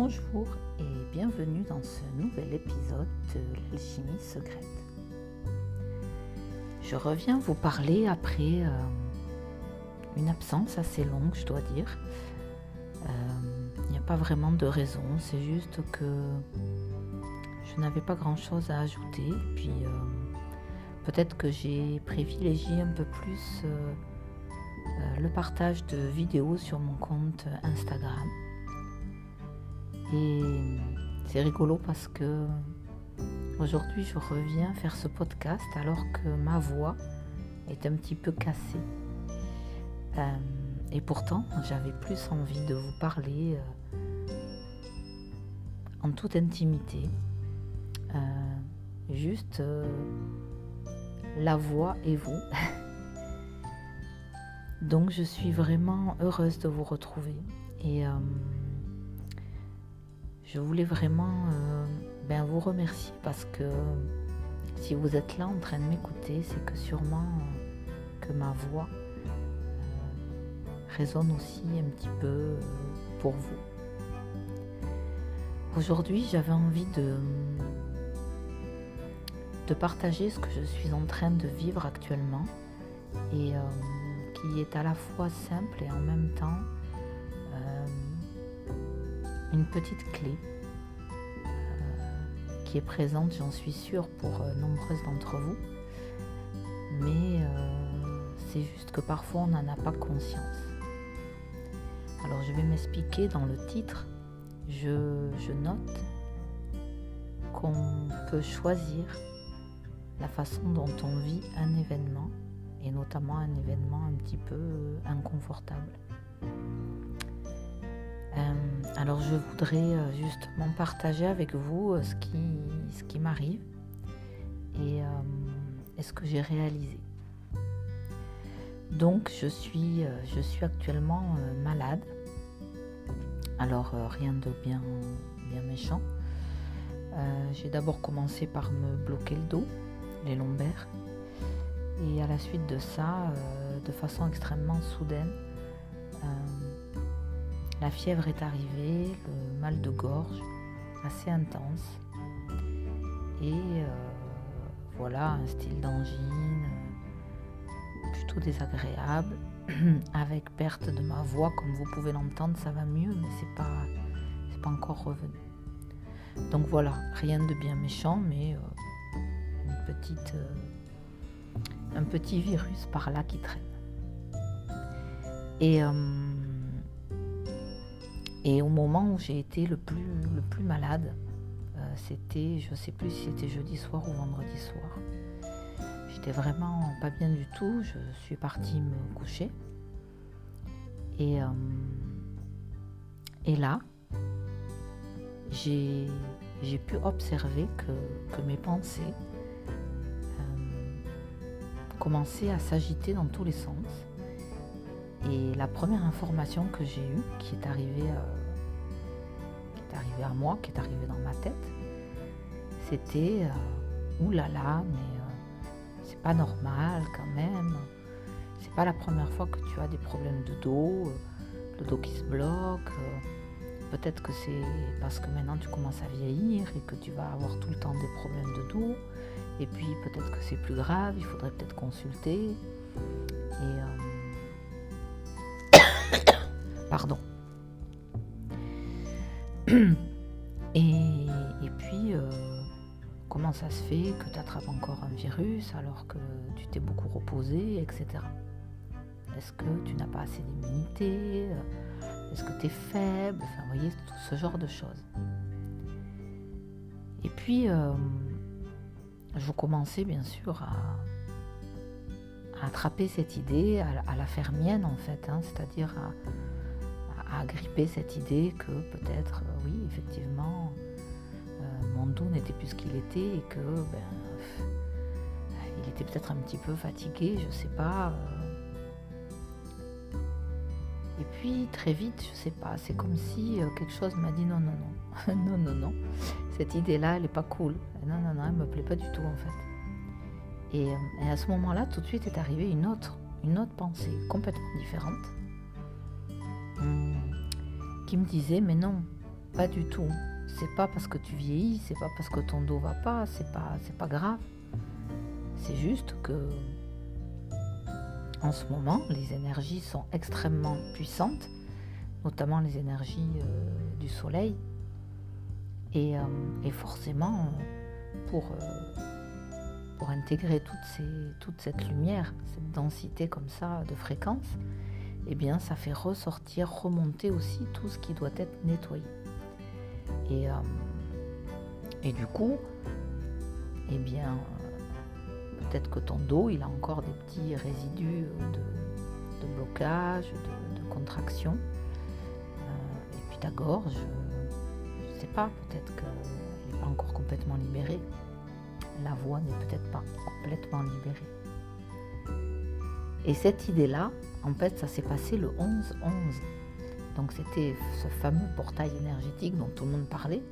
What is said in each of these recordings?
Bonjour et bienvenue dans ce nouvel épisode de l'Alchimie secrète. Je reviens vous parler après une absence assez longue, je dois dire. Il n'y a pas vraiment de raison, c'est juste que je n'avais pas grand-chose à ajouter. Puis peut-être que j'ai privilégié un peu plus le partage de vidéos sur mon compte Instagram. Et c'est rigolo parce que aujourd'hui je reviens faire ce podcast alors que ma voix est un petit peu cassée. Et pourtant j'avais plus envie de vous parler en toute intimité. Juste la voix et vous. Donc je suis vraiment heureuse de vous retrouver. Et je voulais vraiment vous remercier parce que si vous êtes là en train de m'écouter, c'est que sûrement que ma voix résonne aussi un petit peu pour vous. Aujourd'hui, j'avais envie de partager ce que je suis en train de vivre actuellement et qui est à la fois simple et en même temps une petite clé qui est présente, j'en suis sûre, pour nombreuses d'entre vous. Mais c'est juste que parfois on n'en a pas conscience. Alors je vais m'expliquer dans le titre. Je note qu'on peut choisir la façon dont on vit un événement, et notamment un événement un petit peu inconfortable. Alors je voudrais justement partager avec vous ce qui m'arrive et ce que j'ai réalisé. Donc je suis actuellement malade. Alors rien de bien méchant. J'ai d'abord commencé par me bloquer le dos, les lombaires, et à la suite de ça, de façon extrêmement soudaine, la fièvre est arrivée, le mal de gorge assez intense et voilà, un style d'angine plutôt désagréable avec perte de ma voix. Comme vous pouvez l'entendre, ça va mieux, mais c'est pas encore revenu. Donc voilà, rien de bien méchant, mais un petit virus par là qui traîne. Et au moment où j'ai été le plus malade, c'était, je ne sais plus si c'était jeudi soir ou vendredi soir. J'étais vraiment pas bien du tout, je suis partie me coucher. Et là, j'ai pu observer que mes pensées commençaient à s'agiter dans tous les sens. Et la première information que j'ai eue, qui est arrivée à moi, qui est arrivée dans ma tête, c'était oulala, mais c'est pas normal quand même. C'est pas la première fois que tu as des problèmes de dos, le dos qui se bloque. Peut-être que c'est parce que maintenant tu commences à vieillir et que tu vas avoir tout le temps des problèmes de dos. Et puis peut-être que c'est plus grave, il faudrait peut-être consulter. Et pardon. Et puis, comment ça se fait que tu attrapes encore un virus alors que tu t'es beaucoup reposé, etc. Est-ce que tu n'as pas assez d'immunité? Est-ce que tu es faible? Enfin, vous voyez, tout ce genre de choses. Et puis, je commençais bien sûr à attraper cette idée, à la faire mienne en fait, c'est-à-dire à agripper cette idée que peut-être, oui, effectivement, mon dos n'était plus ce qu'il était et que il était peut-être un petit peu fatigué, je sais pas. Et puis très vite, je sais pas, c'est comme si quelque chose m'a dit non, cette idée-là, elle est pas cool. Non, elle me plaît pas du tout en fait. Et à ce moment-là, tout de suite est arrivée une autre pensée complètement différente qui me disait mais non, pas du tout. C'est pas parce que tu vieillis, c'est pas parce que ton dos va pas, c'est pas grave. C'est juste que en ce moment, les énergies sont extrêmement puissantes, notamment les énergies du soleil. Et forcément, pour intégrer toute cette lumière, cette densité comme ça de fréquence, eh bien ça fait ressortir, remonter aussi tout ce qui doit être nettoyé. Et du coup, eh bien, peut-être que ton dos, il a encore des petits résidus de blocage, de contraction. Et puis ta gorge, je ne sais pas, peut-être qu'elle n'est pas encore complètement libérée. La voix n'est peut-être pas complètement libérée. Et cette idée-là, en fait, ça s'est passé le 11-11. Donc c'était ce fameux portail énergétique dont tout le monde parlait.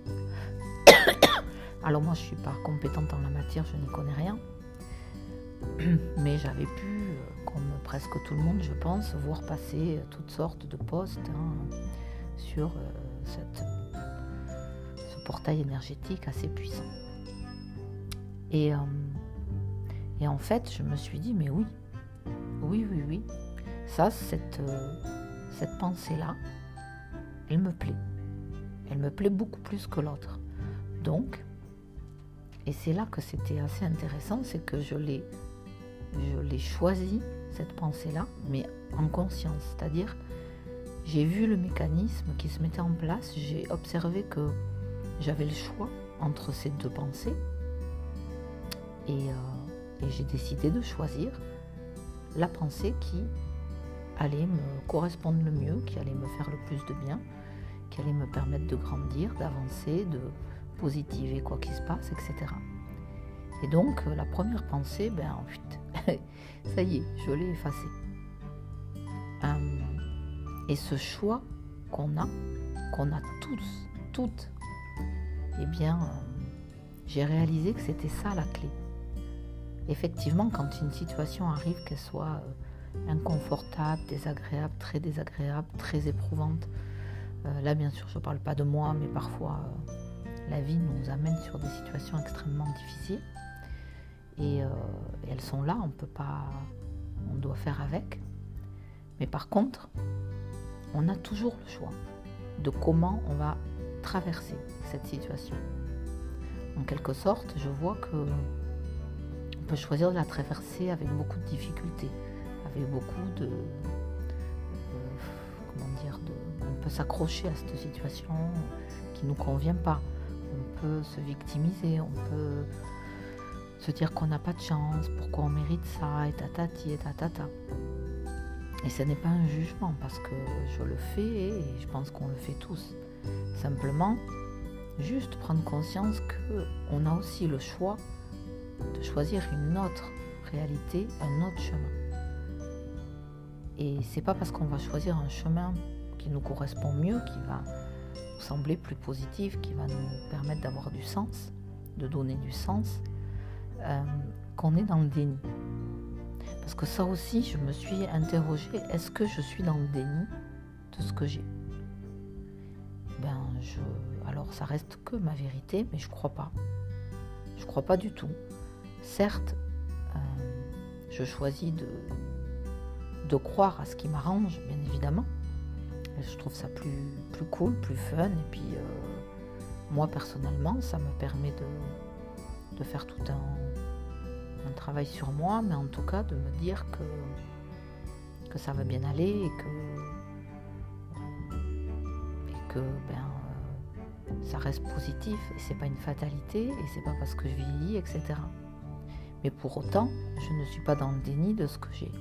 Alors moi, je ne suis pas compétente en la matière, je n'y connais rien. Mais j'avais pu, comme presque tout le monde, je pense, voir passer toutes sortes de posts sur ce portail énergétique assez puissant. Et en fait, je me suis dit, mais oui, ça, cette pensée-là, elle me plaît. Elle me plaît beaucoup plus que l'autre. Donc, et c'est là que c'était assez intéressant, c'est que je l'ai choisi, cette pensée-là, mais en conscience. C'est-à-dire, j'ai vu le mécanisme qui se mettait en place, j'ai observé que j'avais le choix entre ces deux pensées, et j'ai décidé de choisir la pensée qui allait me correspondre le mieux, qui allait me faire le plus de bien, qui allait me permettre de grandir, d'avancer, de positiver quoi qu'il se passe, etc. Et donc, la première pensée, ça y est, je l'ai effacée. Et ce choix qu'on a tous, toutes, eh bien, j'ai réalisé que c'était ça la clé. Effectivement, quand une situation arrive, qu'elle soit inconfortable, désagréable, très éprouvante, là bien sûr je ne parle pas de moi, mais parfois la vie nous amène sur des situations extrêmement difficiles et elles sont là, on doit faire avec. Mais par contre, on a toujours le choix de comment on va traverser cette situation. En quelque sorte, je vois que on peut choisir de la traverser avec beaucoup de difficultés, avec beaucoup on peut s'accrocher à cette situation qui ne nous convient pas. On peut se victimiser, on peut se dire qu'on n'a pas de chance, pourquoi on mérite ça, et tatati, et tatata. Et ce n'est pas un jugement, parce que je le fais et je pense qu'on le fait tous. Simplement, juste prendre conscience qu'on a aussi le choix de choisir une autre réalité, un autre chemin. Et c'est pas parce qu'on va choisir un chemin qui nous correspond mieux, qui va nous sembler plus positif, qui va nous permettre d'avoir du sens, de donner du sens, qu'on est dans le déni. Parce que ça aussi, je me suis interrogée, est-ce que je suis dans le déni de ce que j'ai ? Alors ça reste que ma vérité, mais je crois pas. Je crois pas du tout. Certes, je choisis de croire à ce qui m'arrange, bien évidemment. Je trouve ça plus cool, plus fun. Et puis, moi, personnellement, ça me permet de faire tout un travail sur moi, mais en tout cas, de me dire que ça va bien aller et que ça reste positif. Et c'est pas une fatalité, et c'est pas parce que je vieillis, etc. Mais pour autant, je ne suis pas dans le déni de ce que j'ai.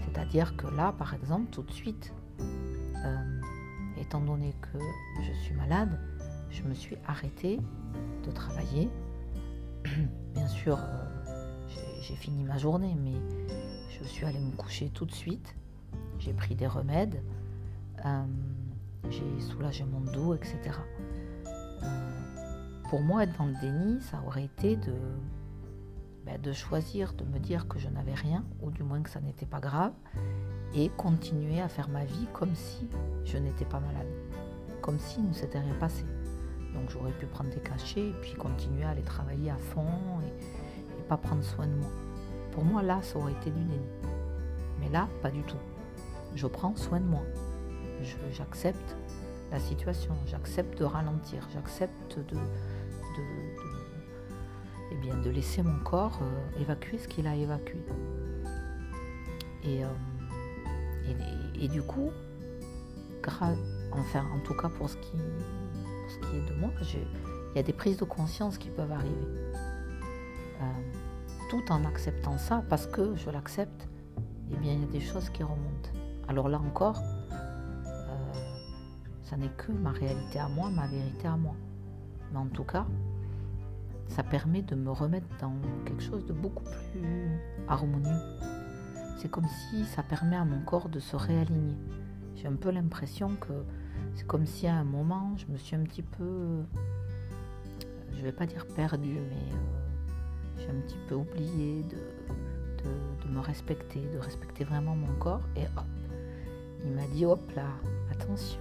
C'est-à-dire que là, par exemple, tout de suite, étant donné que je suis malade, je me suis arrêtée de travailler. Bien sûr, j'ai fini ma journée, mais je suis allée me coucher tout de suite. J'ai pris des remèdes, j'ai soulagé mon dos, etc. Pour moi, être dans le déni, ça aurait été de choisir de me dire que je n'avais rien, ou du moins que ça n'était pas grave, et continuer à faire ma vie comme si je n'étais pas malade. comme s'il ne s'était rien passé. Donc j'aurais pu prendre des cachets et puis continuer à aller travailler à fond et pas prendre soin de moi. Pour moi, là, ça aurait été du déni. Mais là, pas du tout. Je prends soin de moi. J'accepte la situation, j'accepte de ralentir, j'accepte de laisser mon corps évacuer ce qu'il a évacué. Et du coup, en tout cas pour ce qui est de moi, il y a des prises de conscience qui peuvent arriver. Tout en acceptant ça, parce que je l'accepte, eh bien il y a des choses qui remontent. Alors là encore, ça n'est que ma réalité à moi, ma vérité à moi. Mais en tout cas, ça permet de me remettre dans quelque chose de beaucoup plus harmonieux. C'est comme si ça permet à mon corps de se réaligner. J'ai un peu l'impression que c'est comme si à un moment, je me suis un petit peu, je ne vais pas dire perdue, mais j'ai un petit peu oublié de me respecter, de respecter vraiment mon corps. Et hop, il m'a dit, hop là, attention,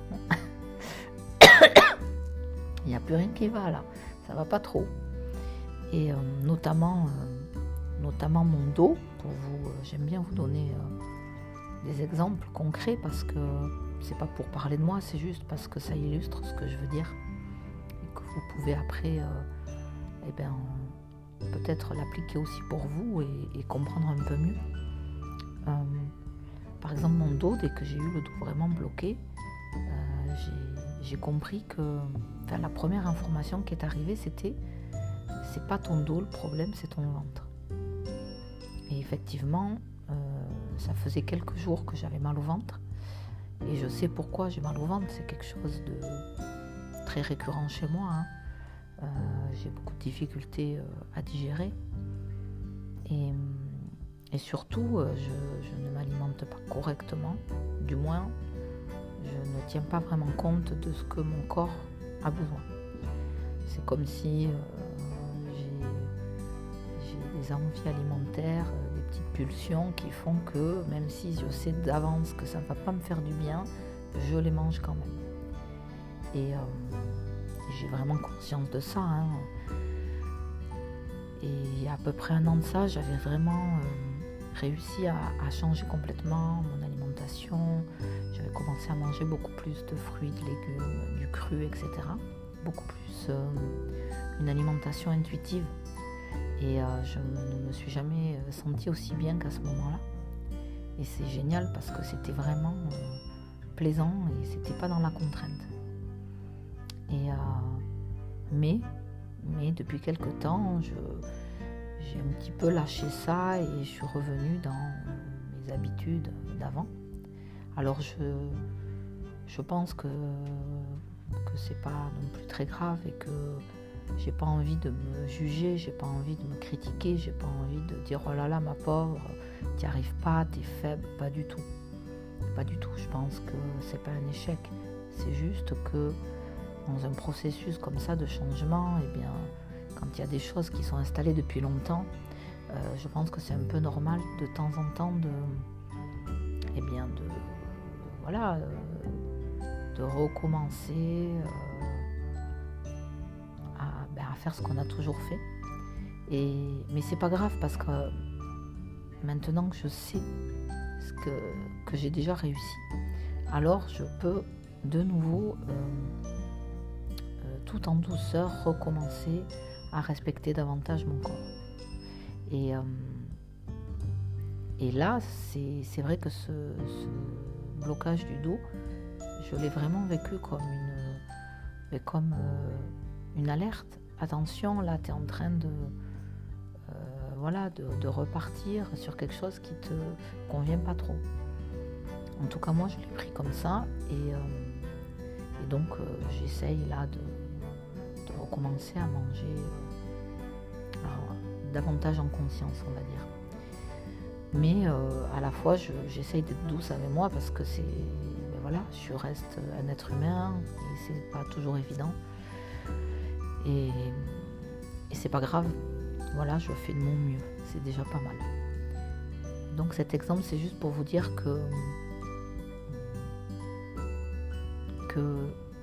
il n'y a plus rien qui va là, ça va pas trop. Et notamment mon dos, j'aime bien vous donner des exemples concrets parce que c'est pas pour parler de moi, c'est juste parce que ça illustre ce que je veux dire et que vous pouvez après peut-être l'appliquer aussi pour vous et comprendre un peu mieux. Par exemple, mon dos, dès que j'ai eu le dos vraiment bloqué, j'ai compris que la première information qui est arrivée, c'était c'est pas ton dos le problème, c'est ton ventre. Et effectivement, ça faisait quelques jours que j'avais mal au ventre. Et je sais pourquoi j'ai mal au ventre, c'est quelque chose de très récurrent chez moi. J'ai beaucoup de difficultés à digérer. Et surtout, je ne m'alimente pas correctement. Du moins, je ne tiens pas vraiment compte de ce que mon corps a besoin. C'est comme si j'ai des envies alimentaires, des petites pulsions qui font que même si je sais d'avance que ça ne va pas me faire du bien, je les mange quand même. Et j'ai vraiment conscience de ça. Et il y a à peu près 1 an de ça, j'avais vraiment réussi à changer complètement mon alimentation. J'avais commencé à manger beaucoup plus de fruits, de légumes, du cru, etc. Beaucoup plus une alimentation intuitive. Et je ne me suis jamais sentie aussi bien qu'à ce moment-là. Et c'est génial parce que c'était vraiment plaisant et c'était pas dans la contrainte. Et mais depuis quelque temps, j'ai un petit peu lâché ça et je suis revenue dans mes habitudes d'avant. Alors je pense que c'est pas non plus très grave et que j'ai pas envie de me juger, j'ai pas envie de me critiquer, j'ai pas envie de dire oh là là ma pauvre, t'y arrives pas, t'es faible, pas du tout. Pas du tout, je pense que c'est pas un échec. C'est juste que dans un processus comme ça de changement, eh bien, quand il y a des choses qui sont installées depuis longtemps, je pense que c'est un peu normal de temps en temps de recommencer à faire ce qu'on a toujours fait. Mais c'est pas grave parce que maintenant que je sais ce que j'ai déjà réussi, alors je peux de nouveau tout en douceur recommencer à respecter davantage mon corps. Et là, c'est vrai que ce blocage du dos, je l'ai vraiment vécu comme une alerte. Attention, là, tu es en train de repartir sur quelque chose qui te convient pas trop. En tout cas, moi, je l'ai pris comme ça. Et donc, j'essaye là de recommencer à manger davantage en conscience, on va dire. Mais à la fois, j'essaye d'être douce avec moi parce que je reste un être humain et c'est pas toujours évident. Et c'est pas grave. Voilà, je fais de mon mieux. C'est déjà pas mal. Donc cet exemple, c'est juste pour vous dire que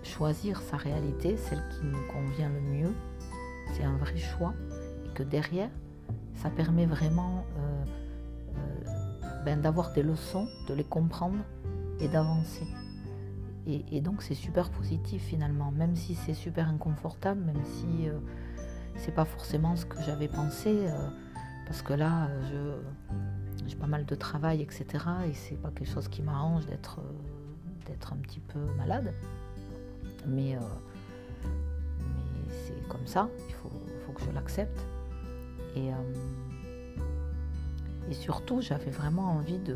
choisir sa réalité, celle qui nous convient le mieux. C'est un vrai choix. Et que derrière, ça permet vraiment d'avoir des leçons, de les comprendre et d'avancer. Et donc c'est super positif finalement, même si c'est super inconfortable, même si c'est pas forcément ce que j'avais pensé, parce que là j'ai pas mal de travail, etc. Et c'est pas quelque chose qui m'arrange d'être un petit peu malade. Mais c'est comme ça, il faut que je l'accepte. Et surtout, j'avais vraiment envie de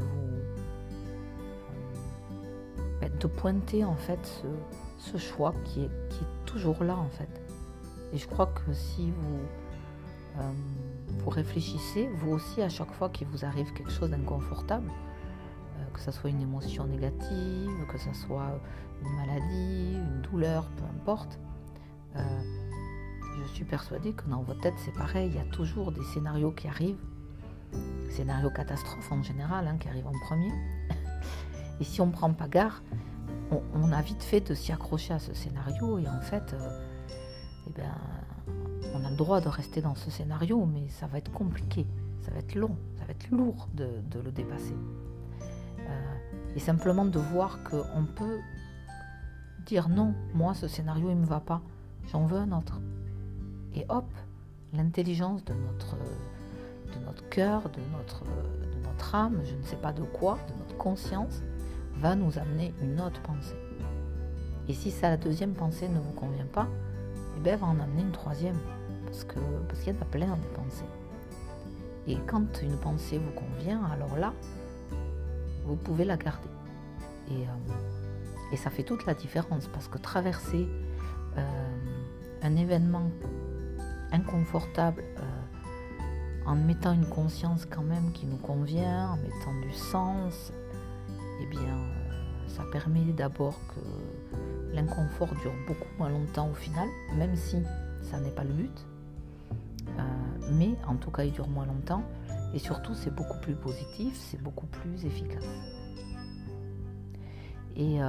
pointer en fait ce choix qui est toujours là en fait. Et je crois que si vous réfléchissez, vous aussi, à chaque fois qu'il vous arrive quelque chose d'inconfortable, que ce soit une émotion négative, que ce soit une maladie, une douleur, peu importe, je suis persuadée que dans votre tête c'est pareil, il y a toujours des scénarios qui arrivent, scénarios catastrophes en général, qui arrivent en premier. Et si on ne prend pas garde, on a vite fait de s'y accrocher à ce scénario et en fait, on a le droit de rester dans ce scénario, mais ça va être compliqué, ça va être long, ça va être lourd de le dépasser. Et simplement de voir qu'on peut dire non, moi ce scénario il ne me va pas, j'en veux un autre. Et hop, l'intelligence de notre cœur, de notre âme, je ne sais pas de quoi, de notre conscience, va nous amener une autre pensée. Et si la deuxième pensée ne vous convient pas, elle va en amener une troisième, parce qu'il y en a plein de pensées. Et quand une pensée vous convient, alors là, vous pouvez la garder. Et ça fait toute la différence, parce que traverser un événement inconfortable en mettant une conscience quand même qui nous convient, en mettant du sens, ça permet d'abord que l'inconfort dure beaucoup moins longtemps au final, même si ça n'est pas le but, mais en tout cas il dure moins longtemps, et surtout c'est beaucoup plus positif, c'est beaucoup plus efficace. Et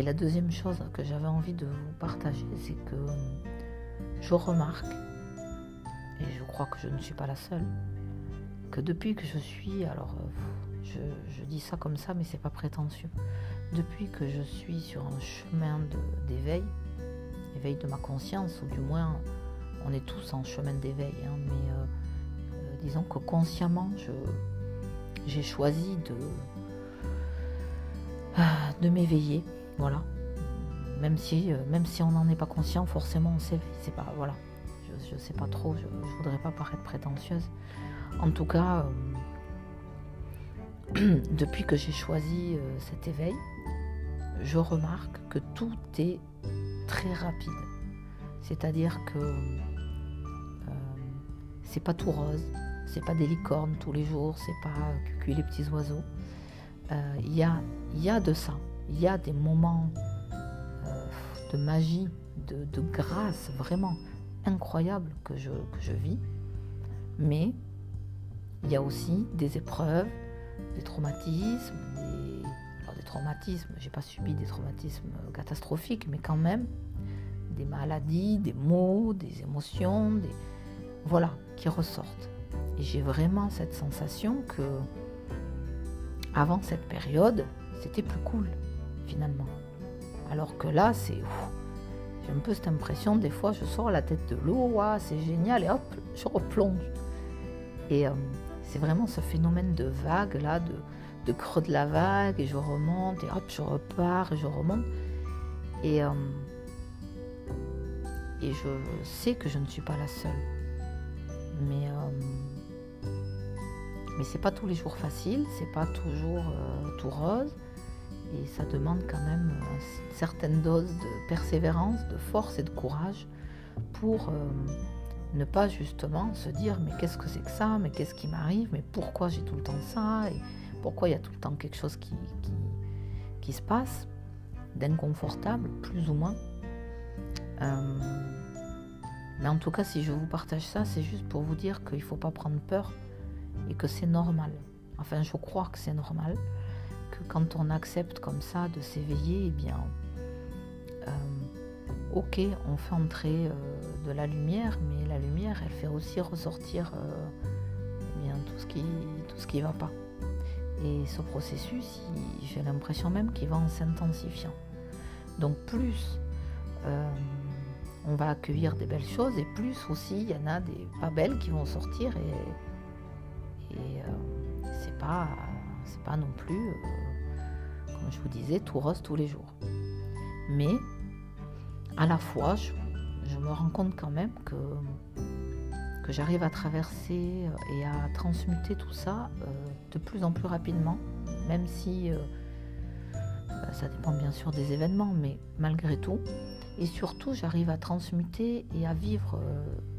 la deuxième chose que j'avais envie de vous partager, c'est que je remarque, et je crois que je ne suis pas la seule, que depuis que je suis, je dis ça comme ça, mais c'est pas prétentieux, depuis que je suis sur un chemin d'éveil de ma conscience, ou du moins on est tous en chemin d'éveil, mais disons que consciemment j'ai choisi de m'éveiller, voilà. Même si on n'en est pas conscient, forcément on s'éveille. C'est pas, voilà. Je sais pas trop, je voudrais pas paraître prétentieuse. En tout cas, depuis que j'ai choisi cet éveil, je remarque que tout est très rapide. C'est-à-dire que c'est pas tout rose, c'est pas des licornes tous les jours, c'est pas cucuy les petits oiseaux. Il y a de ça, il y a des moments de magie, de grâce vraiment incroyables que je vis, mais il y a aussi des épreuves, des traumatismes, des traumatismes, j'ai pas subi des traumatismes catastrophiques, mais quand même des maladies, des maux, des émotions, qui ressortent. Et j'ai vraiment cette sensation que avant cette période, c'était plus cool finalement. Alors que là, j'ai un peu cette impression, des fois je sors la tête de l'eau, c'est génial, et hop, je replonge. Et c'est vraiment ce phénomène de vague là, de creux de la vague, et je remonte, et hop, je repars, et je remonte. Et je sais que je ne suis pas la seule. Mais c'est pas tous les jours facile, c'est pas toujours tout rose, et ça demande quand même une certaine dose de persévérance, de force et de courage pour ne pas justement se dire mais qu'est-ce que c'est que ça, mais qu'est-ce qui m'arrive, mais pourquoi j'ai tout le temps ça, et pourquoi il y a tout le temps quelque chose qui se passe, d'inconfortable, plus ou moins. Mais en tout cas, si je vous partage ça, c'est juste pour vous dire qu'il ne faut pas prendre peur et que c'est normal. Enfin, je crois que c'est normal, que quand on accepte comme ça de s'éveiller, ok, on fait entrer de la lumière, mais la lumière, elle fait aussi ressortir tout ce qui va pas. Et ce processus, j'ai l'impression même qu'il va en s'intensifiant. Donc plus on va accueillir des belles choses, et plus aussi il y en a des pas belles qui vont sortir, et c'est pas non plus, comme je vous disais, tout rose tous les jours. Mais à la fois, je me rends compte quand même que j'arrive à traverser et à transmuter tout ça de plus en plus rapidement, même si ça dépend bien sûr des événements, mais malgré tout. Et surtout, j'arrive à transmuter et à vivre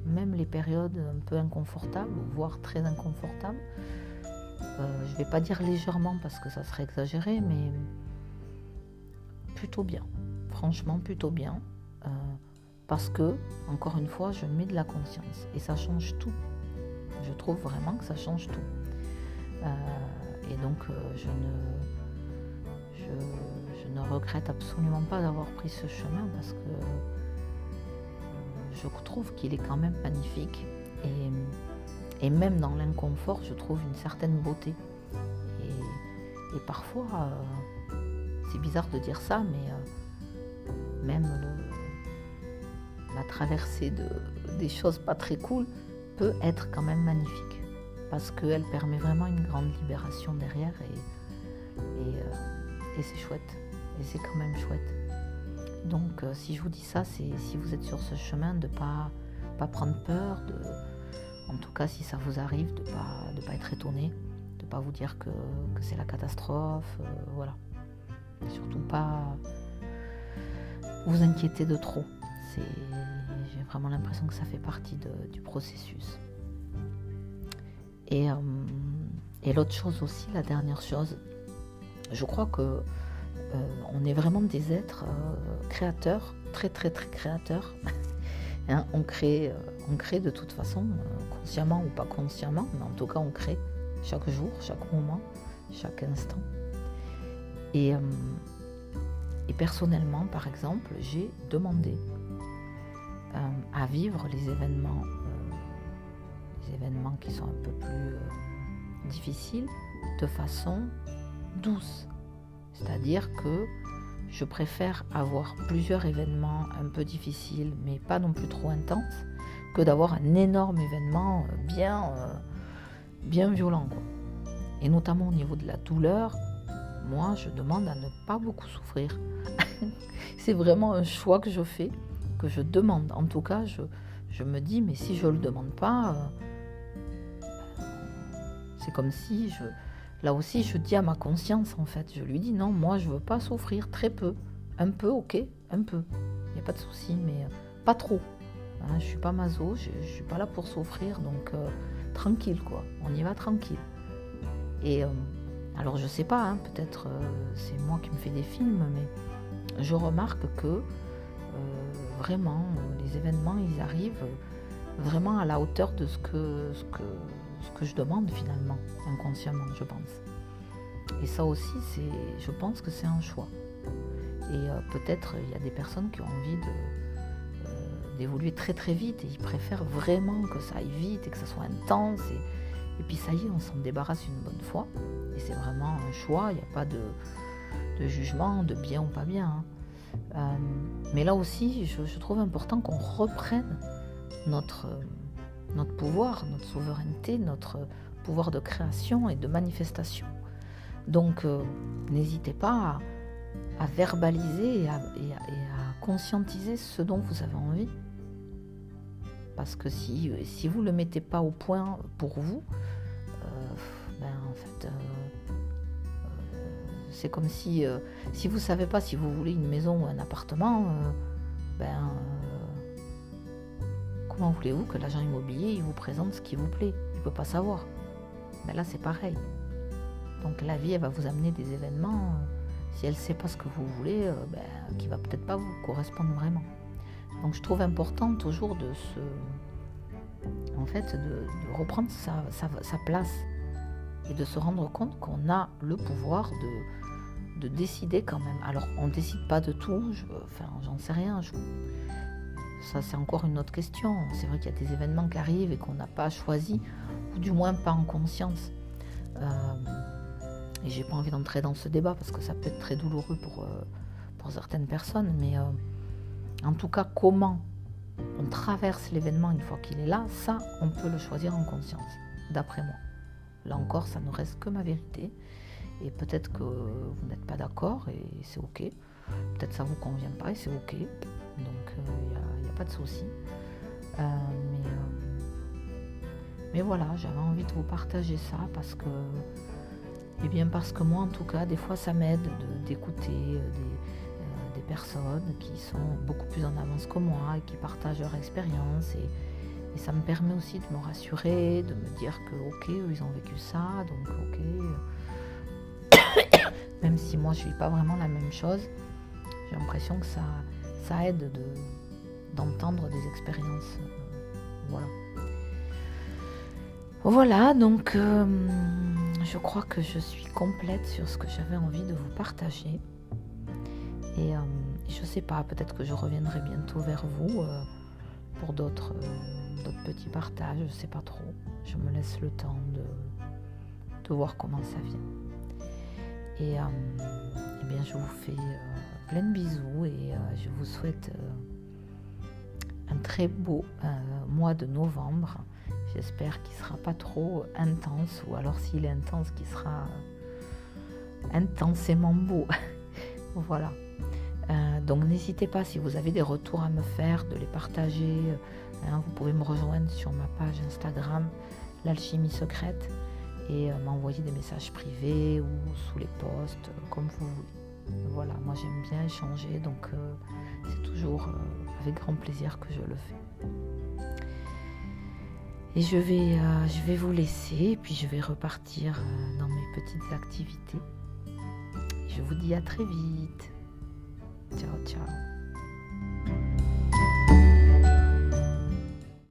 même les périodes un peu inconfortables, voire très inconfortables. Je ne vais pas dire légèrement parce que ça serait exagéré, mais plutôt bien. Franchement, plutôt bien. Parce que, encore une fois, je mets de la conscience et ça change tout. Je trouve vraiment que ça change tout. Et donc, je ne regrette absolument pas d'avoir pris ce chemin, parce que je trouve qu'il est quand même magnifique. Et même dans l'inconfort, je trouve une certaine beauté. Et parfois, c'est bizarre de dire ça, mais même la traversée des choses pas très cool peut être quand même magnifique, parce qu'elle permet vraiment une grande libération derrière, et c'est chouette, et c'est quand même chouette. Donc si je vous dis ça, c'est si vous êtes sur ce chemin, de pas prendre peur, en tout cas si ça vous arrive, de pas être étonné, de pas vous dire que c'est la catastrophe, voilà. Surtout pas vous inquiéter de trop. J'ai vraiment l'impression que ça fait partie du processus. Et l'autre chose aussi, la dernière chose, je crois que on est vraiment des êtres créateurs, très très très créateurs. Hein, on crée de toute façon, consciemment ou pas consciemment, mais en tout cas on crée chaque jour, chaque moment, chaque instant. Et personnellement, par exemple, j'ai demandé à vivre les événements qui sont un peu plus difficiles de façon douce. C'est-à-dire que je préfère avoir plusieurs événements un peu difficiles, mais pas non plus trop intenses, que d'avoir un énorme événement bien violent, quoi. Et notamment au niveau de la douleur, moi je demande à ne pas beaucoup souffrir. C'est vraiment un choix que je fais, que je demande. En tout cas, je me dis, mais si je ne le demande pas, c'est comme si là aussi je dis à ma conscience, en fait, je lui dis non, moi je veux pas souffrir, très peu, un peu, ok, un peu, il n'y a pas de souci, mais pas trop. Hein, je suis pas maso, je suis pas là pour souffrir, donc tranquille, quoi, on y va tranquille. Et alors je sais pas, hein, peut-être c'est moi qui me fais des films, mais je remarque que vraiment les événements ils arrivent vraiment à la hauteur de ce que je demande finalement, inconsciemment, je pense. Et ça aussi, je pense que c'est un choix. Et peut-être il y a des personnes qui ont envie d'évoluer très très vite, et ils préfèrent vraiment que ça aille vite et que ça soit intense, et puis ça y est, on s'en débarrasse une bonne fois. Et c'est vraiment un choix, il n'y a pas de jugement, de bien ou pas bien. Hein. Mais là aussi, je trouve important qu'on reprenne notre pouvoir, notre souveraineté, notre pouvoir de création et de manifestation. Donc n'hésitez pas à verbaliser et à conscientiser ce dont vous avez envie. Parce que si vous ne le mettez pas au point pour vous, en fait, c'est comme si vous ne savez pas si vous voulez une maison ou un appartement, comment voulez-vous que l'agent immobilier il vous présente ce qui vous plaît? Il ne peut pas savoir. Mais là, c'est pareil. Donc la vie, elle va vous amener des événements, si elle ne sait pas ce que vous voulez, qui ne va peut-être pas vous correspondre vraiment. Donc je trouve important toujours de reprendre sa place et de se rendre compte qu'on a le pouvoir de décider quand même. Alors on ne décide pas de tout, j'en sais rien. Ça c'est encore une autre question. C'est vrai qu'il y a des événements qui arrivent et qu'on n'a pas choisi, ou du moins pas en conscience. Et j'ai pas envie d'entrer dans ce débat parce que ça peut être très douloureux pour certaines personnes, mais en tout cas comment on traverse l'événement une fois qu'il est là, ça on peut le choisir en conscience, d'après moi. Là encore, ça ne reste que ma vérité. Et peut-être que vous n'êtes pas d'accord et c'est ok. Peut-être ça ne vous convient pas et c'est ok. Donc il n'y a pas de souci. Mais voilà, j'avais envie de vous partager ça parce que moi en tout cas, des fois ça m'aide d'écouter des personnes qui sont beaucoup plus en avance que moi et qui partagent leur expérience. Et ça me permet aussi de me rassurer, de me dire que ok, eux ils ont vécu ça, donc ok. Même si moi je ne vis pas vraiment la même chose, j'ai l'impression que ça aide d'entendre des expériences. Voilà, donc je crois que je suis complète sur ce que j'avais envie de vous partager. Et je ne sais pas, peut-être que je reviendrai bientôt vers vous pour d'autres petits partages, je ne sais pas trop. Je me laisse le temps de voir comment ça vient. Et bien je vous fais plein de bisous et je vous souhaite un très beau mois de novembre. J'espère qu'il ne sera pas trop intense, ou alors s'il est intense, qu'il sera intensément beau. Voilà. Donc n'hésitez pas, si vous avez des retours à me faire, de les partager. Vous pouvez me rejoindre sur ma page Instagram, l'alchimie secrète, et m'envoyer des messages privés ou sous les posts, comme vous voulez. Voilà, moi j'aime bien échanger, donc c'est toujours avec grand plaisir que je le fais. Et je vais vous laisser, et puis je vais repartir dans mes petites activités. Je vous dis à très vite. Ciao, ciao.